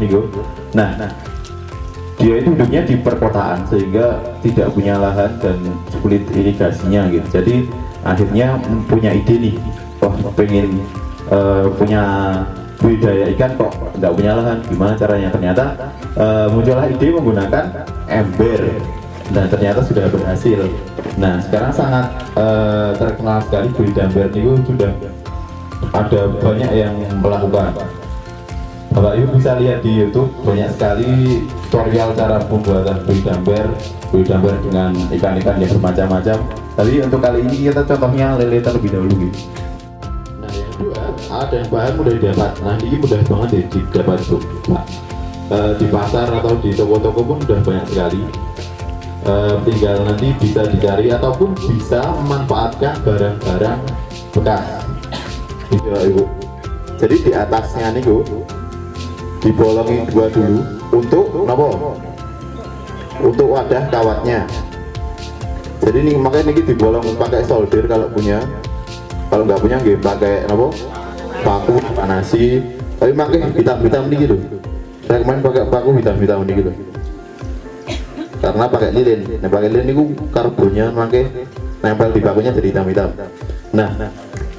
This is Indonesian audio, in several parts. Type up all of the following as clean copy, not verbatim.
nih, nah dia itu hidupnya di perkotaan sehingga tidak punya lahan dan sulit irigasinya gitu. Jadi akhirnya punya ide nih, wah pengen punya budidaya ikan kok nggak punya lahan, gimana caranya? Ternyata muncullah ide menggunakan ember dan ternyata sudah berhasil. Nah sekarang sangat terkenal sekali budidaya ember itu, sudah ada banyak yang melakukan. Bapak Ibu bisa lihat di YouTube banyak sekali tutorial cara pembuatan budidaya ember dengan ikan-ikan yang bermacam-macam. Tapi untuk kali ini kita contohnya lele terlebih dahulu gitu. Nah yang kedua, ada yang bahan mudah didapat. Nah ini mudah banget ya didapat tuh, Pak. Di pasar atau di toko-toko pun udah banyak sekali. Tinggal nanti bisa dicari ataupun bisa memanfaatkan barang-barang bekas. Gitu Ibu. Jadi di atasnya nih Bu, dibolongi dua dulu untuk apa? Untuk wadah kawatnya. Jadi ini makanya ini dibolong pakai solder kalau punya. Kalau nggak punya nggak pakai apa? Paku panasi. Tapi pakai hitam-hitam nih gitu. Saya kemarin pakai paku hitam-hitam nih gitu. Karena pakai lilin. Nah pakai lilin itu karbonnya pakai nempel di pakunya jadi hitam-hitam. Nah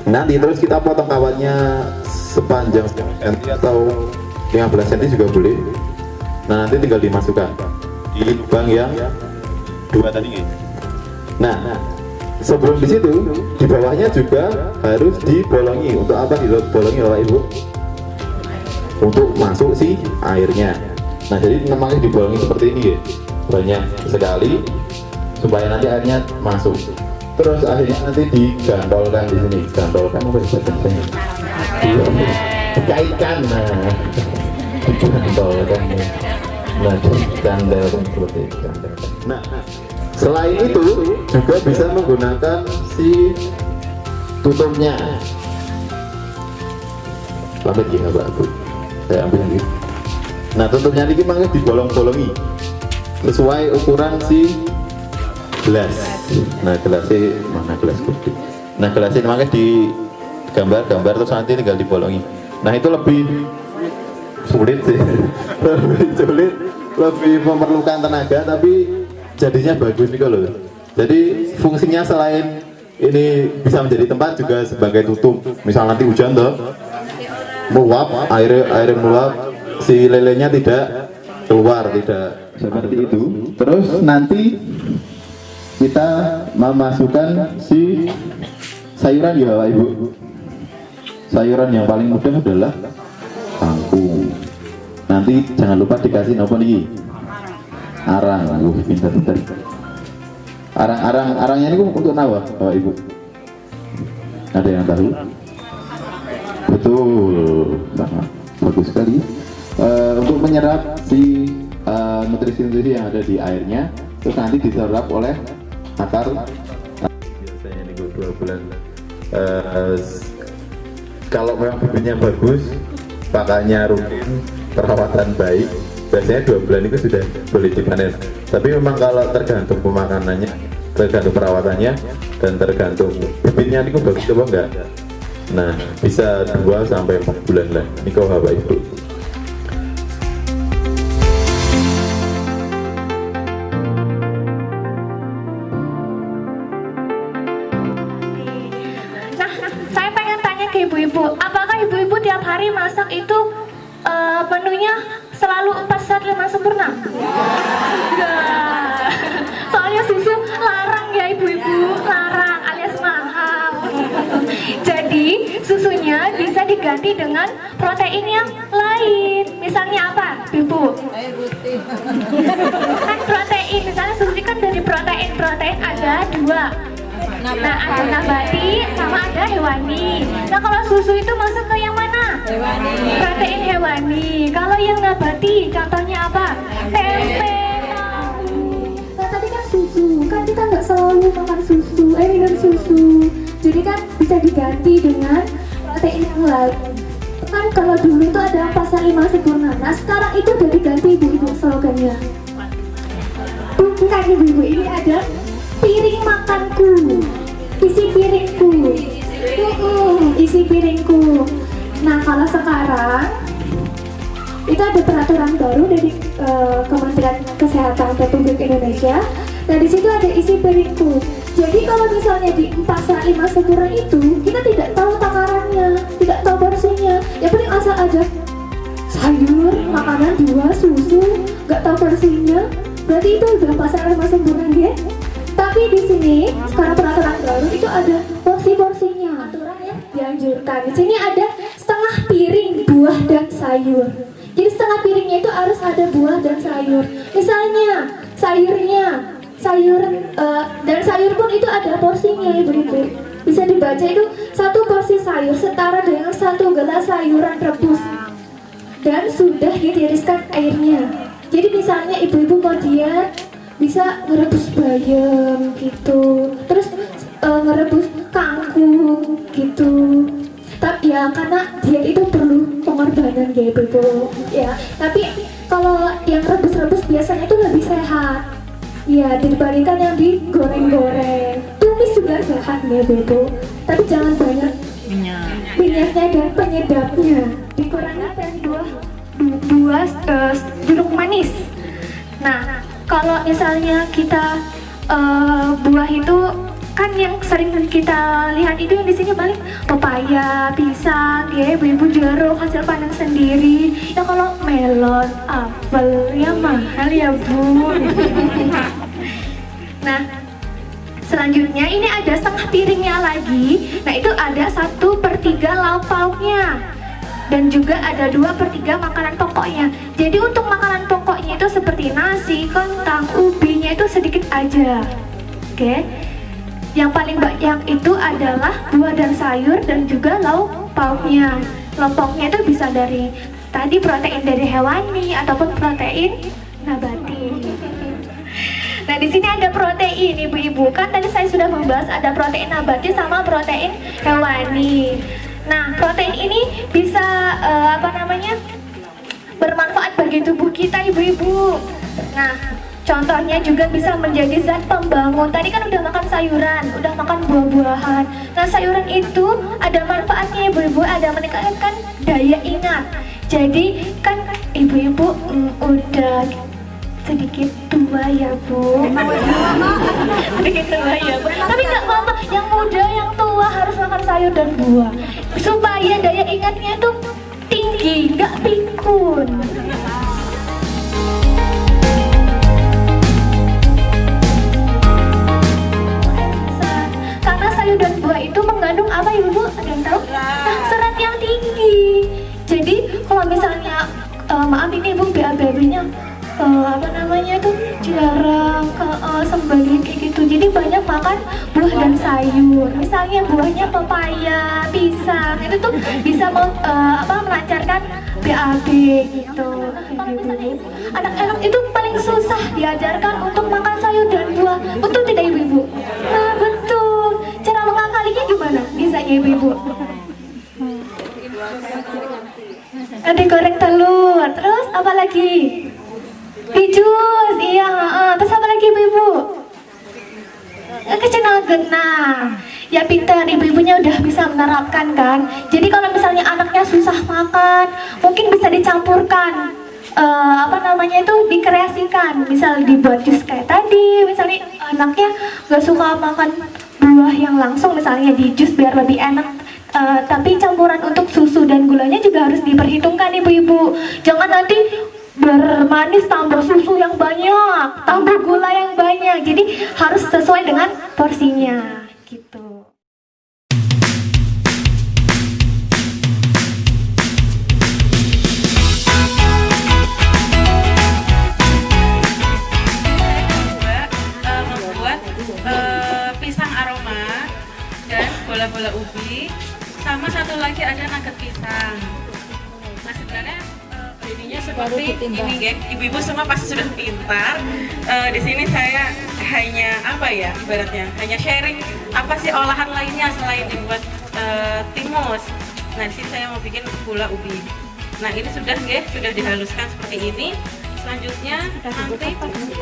nanti terus kita potong kawatnya sepanjang cm atau 15 cm juga boleh. Nah nanti tinggal dimasukkan di lubang yang dua tadi. Nah sebelum di situ di bawahnya juga harus dibolongi. Untuk apa dibolongi Bapak Ibu? Untuk masuk si airnya. Nah jadi namanya dibolongi seperti ini ya, banyak sekali supaya nanti airnya masuk. Terus akhirnya nanti digantolkan di sini. Gantolkan apa ya bahasanya? Dikaitkan. Nah digantolkan. Nah digantolkan seperti itu. Nah selain itu juga bisa menggunakan si tutupnya. Lambat ya Pak Bu, saya ambil lagi. Nah tutupnya ini memang dibolong-bolongi sesuai ukuran si gelas. Nah gelasnya mana, gelas kopi. Nah gelasnya makanya di gambar terus nanti tinggal dibolongi. Nah itu lebih sulit sih, lebih sulit, lebih memerlukan tenaga, tapi jadinya bagus nih kalau. Jadi fungsinya selain ini bisa menjadi tempat juga sebagai tutup. Misal nanti hujan tuh meluap, air meluap, si lelenya tidak keluar, tidak seperti itu. Terus nanti kita memasukkan si sayuran ya Bapak Ibu. Sayuran yang paling mudah adalah kangkung. Nanti jangan lupa dikasih apa nih? Arang. Pintar-pintar. Arangnya ini untuk apa Bapak Ibu? Ada yang tahu? Betul, sangat bagus sekali. Untuk menyerap si nutrisi-nutrisi yang ada di airnya, terus nanti diserap oleh akar. Biasanya ini 2 bulan. Kalau memang bibitnya bagus, pakannya rutin, perawatan baik, biasanya 2 bulan itu sudah boleh dipanen. Tapi memang kalau tergantung pemakanannya, tergantung perawatannya, dan tergantung bibitnya itu bagus apa enggak. Nah bisa 2 sampai 4 bulan lah. Ini kau Bapak Ibu. Ibu-ibu, apakah ibu-ibu tiap hari masak itu menunya selalu 4 saat 5 sempurna? Enggak. Soalnya susu larang ya ibu-ibu, larang alias mahal. Jadi susunya bisa diganti dengan protein yang lain. Misalnya apa, ibu? Air putih. Kan protein, misalnya susu kan dari protein ada 2. Nah ada nabati sama ada hewani. Nah kalau susu itu masuk ke yang mana? Hewani. Protein hewani. Kalau yang nabati contohnya apa? Tempe, tahu. Nah tadi kan susu, kan kita nggak selalu makan susu, minum susu. Jadi kan bisa diganti dengan protein yang lain. Kan kalau dulu itu ada pasar 5 sempurna. Nah sekarang itu udah diganti ibu-ibu slogannya. Bukan ibu-ibu, ini ada piring makanku, isi piringku, isi piringku. Nah kalau sekarang itu ada peraturan baru dari Kementerian Kesehatan Republik Indonesia. Nah di situ ada isi piringku. Jadi kalau misalnya di 4 serat 5 sempurna itu kita tidak tahu takarannya, tidak tahu porsinya. Ya paling asal aja sayur, makanan 2, susu, nggak tahu porsinya. Berarti itu udah 4 serat 5 sempurna ya. Tapi di sini sekarang peraturan baru itu ada porsi-porsinya. Aturan yang dianjurkan. Di sini ada setengah piring buah dan sayur. Jadi setengah piringnya itu harus ada buah dan sayur. Misalnya sayur dan sayur pun itu ada porsinya ibu-ibu. Bisa dibaca itu 1 porsi sayur setara dengan 1 gelas sayuran rebus dan sudah ditiriskan airnya. Jadi misalnya ibu-ibu mau diet bisa ngerebus bayam gitu, terus ngerebus kangkung gitu. Tapi ya karena diet itu perlu pengorbanan ya ibu-ibu ya. Tapi kalau yang rebus-rebus biasanya itu lebih sehat ya dibandingkan yang digoreng-goreng. Tumis juga sehat ya ibu-ibu, tapi jangan banyak minyaknya dan penyedapnya. Dikurangi dari buah jeruk manis. Nah kalau misalnya kita buah itu kan yang sering kita lihat itu yang di sini paling pepaya, pisang, ya ibu-ibu jeruk hasil panen sendiri. Ya kalau melon, apel ya mahal ya bu. Nah selanjutnya ini ada setengah piringnya lagi. Nah itu ada 1/3 lauk pauknya dan juga ada 2/3 makanan pokoknya. Jadi untuk makanan pokoknya itu seperti nasi, kentang, ubinya itu sedikit aja. Oke. Yang paling banyak itu adalah buah dan sayur dan juga lauk pauknya. Lauk pauknya itu bisa dari tadi protein dari hewani ataupun protein nabati. Nah di sini ada protein ibu-ibu, kan tadi saya sudah membahas ada protein nabati sama protein hewani. Nah protein ini bisa bermanfaat bagi tubuh kita ibu-ibu. Nah contohnya juga bisa menjadi zat pembangun. Tadi kan udah makan sayuran, udah makan buah-buahan. Nah sayuran itu ada manfaatnya ibu-ibu, ada meningkatkan daya ingat. Jadi kan ibu-ibu udah sedikit tua ya bu. Sedikit tua ya bu. Tapi nggak apa-apa, yang muda yang tua harus makan sayur dan buah supaya daya ingatnya tuh tinggi, nggak pikun. Karena sayur dan buah itu mengandung apa ibu? Ada yang tahu? Nah, serat yang tinggi. Jadi kalau misalnya maaf ini ibu BAB-nya jarang sembelih kayak gitu. Jadi banyak makan buah dan sayur. Misalnya buahnya pepaya, pisang, itu tuh bisa melancarkan BAB gitu. Kalau misalnya anak-anak itu paling susah diajarkan untuk makan sayur dan buah. Betul tidak ibu-ibu? Nah betul. Cara mengakalinya gimana? Bisa ya ibu-ibu? Digoreng telur. Terus apa lagi? Dijus, iya. Terus apa lagi ibu-ibu? Kecenal genah. Ya pintar, ibu-ibunya udah bisa menerapkan kan. Jadi kalau misalnya anaknya susah makan, mungkin bisa dicampurkan itu dikreasikan. Misal dibuat jus kayak tadi. Misalnya anaknya gak suka makan buah yang langsung, misalnya di jus biar lebih enak. Tapi campuran untuk susu dan gulanya juga harus diperhitungkan ibu-ibu. Jangan nanti bermanis tambah susu yang banyak, tambah gula yang banyak. Jadi harus sesuai dengan porsinya gitu. Membuat pisang aroma dan bola-bola ubi, sama satu lagi ada nugget pisang. Nah sebenarnya jadinya seperti ini ya, ibu-ibu semua pasti sudah pintar. Di sini saya hanya ibaratnya hanya sharing apa sih olahan lainnya selain dibuat timus. Nah di sini saya mau bikin bola ubi. Nah ini sudah dihaluskan seperti ini. Selanjutnya nanti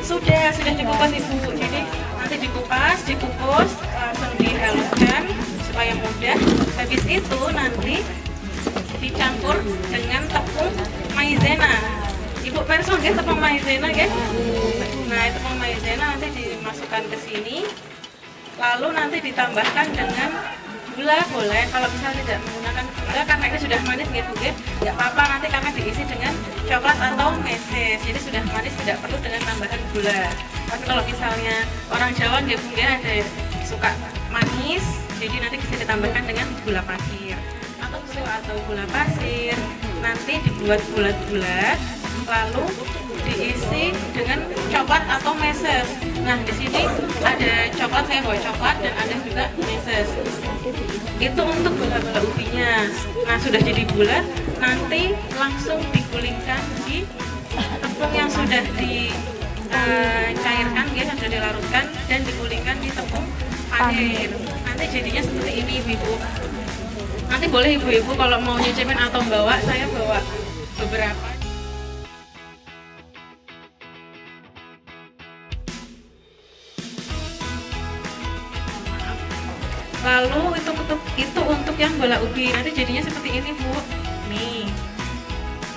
sudah dikupas ibu. Jadi nanti dikukus, langsung dihaluskan supaya mudah. Habis itu nanti dicampur dengan tepung maizena. Ibu perso nggih tepung maizena nggih. Nah, tepung maizena nanti dimasukkan ke sini. Lalu nanti ditambahkan dengan gula boleh. Kalau misalnya tidak menggunakan gula karena ini sudah manis nggih Bu nggih, nggak apa-apa nanti karena diisi dengan coklat atau meses. Jadi sudah manis tidak perlu dengan tambahan gula. Tapi kalau misalnya orang Jawa nggih Bu nggih ada suka manis, jadi nanti bisa ditambahkan dengan gula pasir atau gula pasir. Nanti dibuat bulat-bulat, lalu diisi dengan coklat atau meses. Nah, di sini ada coklat, saya bawa coklat dan ada juga meses. Itu untuk bola-bola ubinya. Nah, sudah jadi bulat, nanti langsung digulingkan di tepung yang sudah dicairkan, yang sudah dilarutkan dan digulingkan di tepung panir. Nanti jadinya seperti ini, Ibu. Nanti boleh ibu-ibu kalau mau nyicipin atau bawa, saya bawa beberapa. Lalu itu untuk yang bola ubi, nanti jadinya seperti ini Bu. Nih,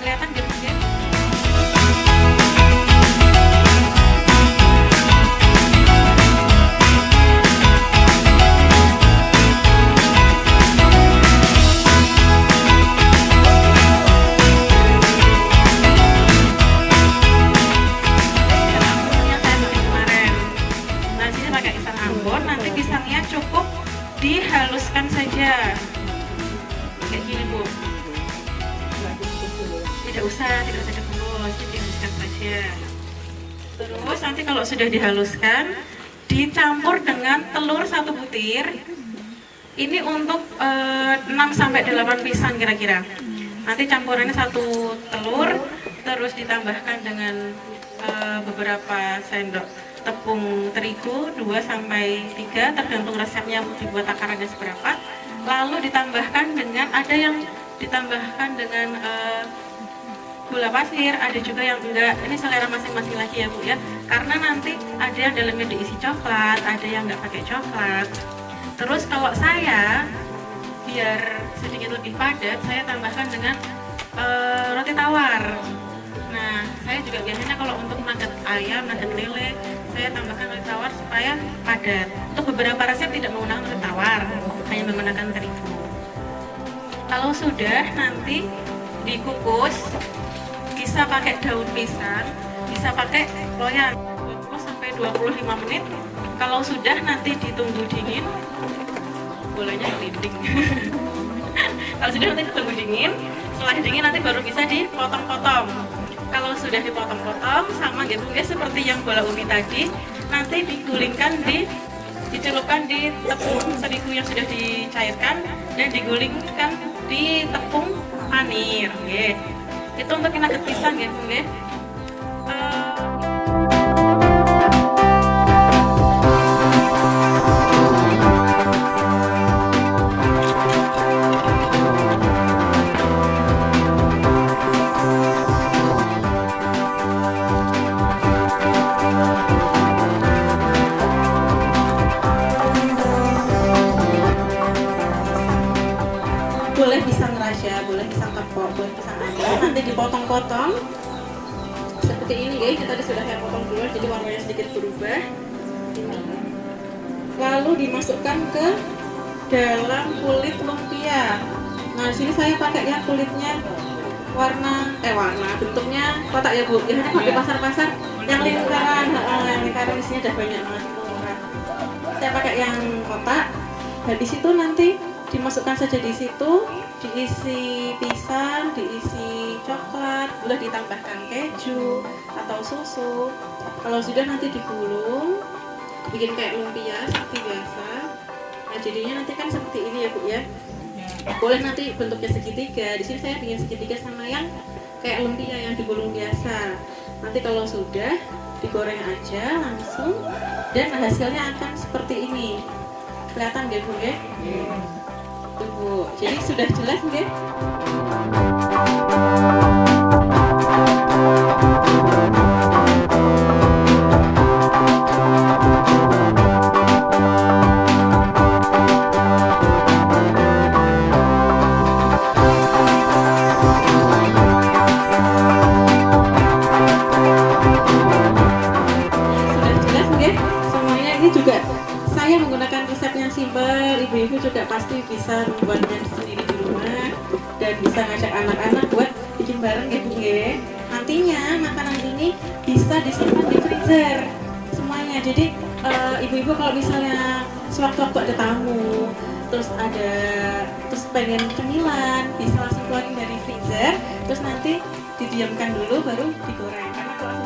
kelihatan gitu ya? Dihaluskan saja kayak gini Bu, tidak usah dikukus, dihaluskan saja. Terus nanti kalau sudah dihaluskan dicampur dengan telur 1 butir. Ini untuk 6-8 pisang kira-kira. Nanti campurannya 1 telur, terus ditambahkan dengan beberapa sendok tepung terigu 2-3, tergantung resepnya dibuat takarannya seberapa. Lalu ditambahkan dengan, ada yang ditambahkan dengan gula pasir, ada juga yang enggak. Ini selera masing-masing lagi ya Bu ya. Karena nanti ada yang dalamnya diisi coklat, ada yang enggak pakai coklat. Terus kalau saya biar sedikit lebih padat, saya tambahkan dengan roti tawar. Nah, saya juga biasanya kalau untuk nugget ayam, nugget lele, saya tambahkan roti tawar supaya padat. Untuk beberapa resep tidak menggunakan roti tawar, hanya menggunakan terigu. Kalau sudah nanti dikukus, bisa pakai daun pisang, bisa pakai loyang 20-25 menit. Kalau sudah nanti ditunggu dingin, bolanya gelinding. Kalau sudah nanti ditunggu dingin, setelah dingin nanti baru bisa dipotong-potong. Kalau sudah dipotong-potong sama gitu ya seperti yang bola ubi tadi, nanti digulingkan dicelupkan di tepung terigu yang sudah dicairkan dan digulingkan di tepung panir. Nggih. Itu untuk nugget pisang ya, Bu nggih. Boleh pisang raja, boleh pisang tepok, boleh pisang aja. Nanti dipotong-potong seperti ini guys. Kita tadi sudah saya potong dulu, jadi warnanya sedikit berubah. Ini. Lalu dimasukkan ke dalam kulit lumpia. Nah, sini saya pakai yang kulitnya warna bentuknya kotak ya Bu. Biasanya kalau di pasar-pasar yang lingkaran, isinya ada banyak banget. Saya pakai yang kotak. Dan di situ nanti dimasukkan saja di situ, diisi pisang, diisi coklat, boleh ditambahkan keju atau susu. Kalau sudah nanti digulung, bikin kayak lumpia seperti biasa. Nah, jadinya nanti kan seperti ini ya Bu ya. Boleh nanti bentuknya segitiga. Di sini saya bikin segitiga sama yang kayak lumpia yang digulung biasa. Nanti kalau sudah digoreng aja langsung dan hasilnya akan seperti ini. Kelihatan nggak Bu ya? Tuh Bu, jadi sudah jelas nggak? juga saya menggunakan resep yang simpel, ibu-ibu juga pasti bisa membuatnya sendiri di rumah dan bisa ngajak anak-anak buat bikin bareng ya Bu ya. Nantinya makanan ini bisa disimpan di freezer semuanya. Jadi ibu-ibu kalau misalnya sewaktu-waktu ada tamu, terus pengen cemilan, bisa langsung keluarin dari freezer, terus nanti didiamkan dulu baru digoreng. Karena kalau